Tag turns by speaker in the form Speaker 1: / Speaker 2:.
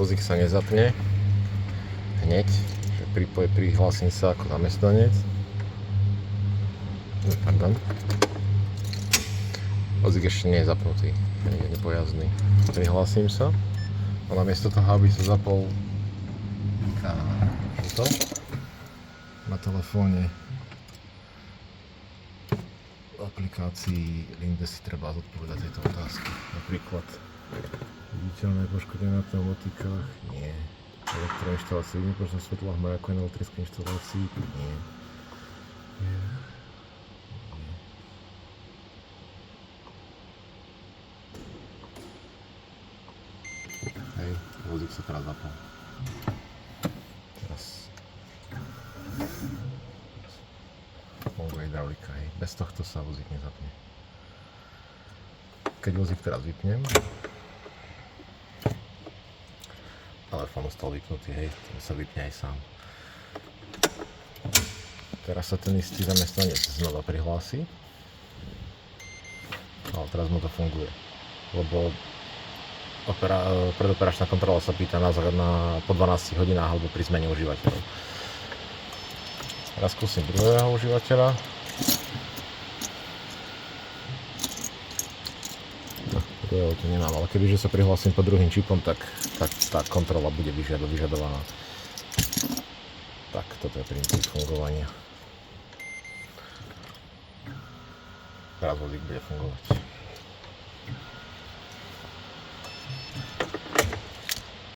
Speaker 1: vozík sa nezapne hneď, že prihlásim sa ako zamestnanec. Pardon. Vozík ešte nie je zapnutý, je nepojazdný. Prihlásim sa a namiesto toho, aby sa zapol na telefóne v aplikácii link, kde si treba zodpovedať tieto otázky. Napríklad viditeľné poškodenie na pneumatikách? Nie. Elektroinštalácie v nepročných svetlách majáku na elektrickej inštalácii? Nie. Hej, vozík sa teraz zapol. Teraz funguje hydraulika, hej. Bez tohto sa vozík nezapne. Keď vozík teraz vypnem, telefón ostal vypnutý, hej, ten sa vypne aj sám. Teraz sa ten istý zamestnanec znova prihlási, ale teraz mu to funguje, lebo predoperačná kontrola sa pýta po 12 hodinách alebo pri zmene užívateľov. Teraz skúsim druhého užívateľa. Druhého tu nemám, ale kebyže sa prihlásim pod druhým čipom, tak tá kontrola bude vyžadovaná. Tak, toto je princíp fungovania. Teraz vozík bude fungovať.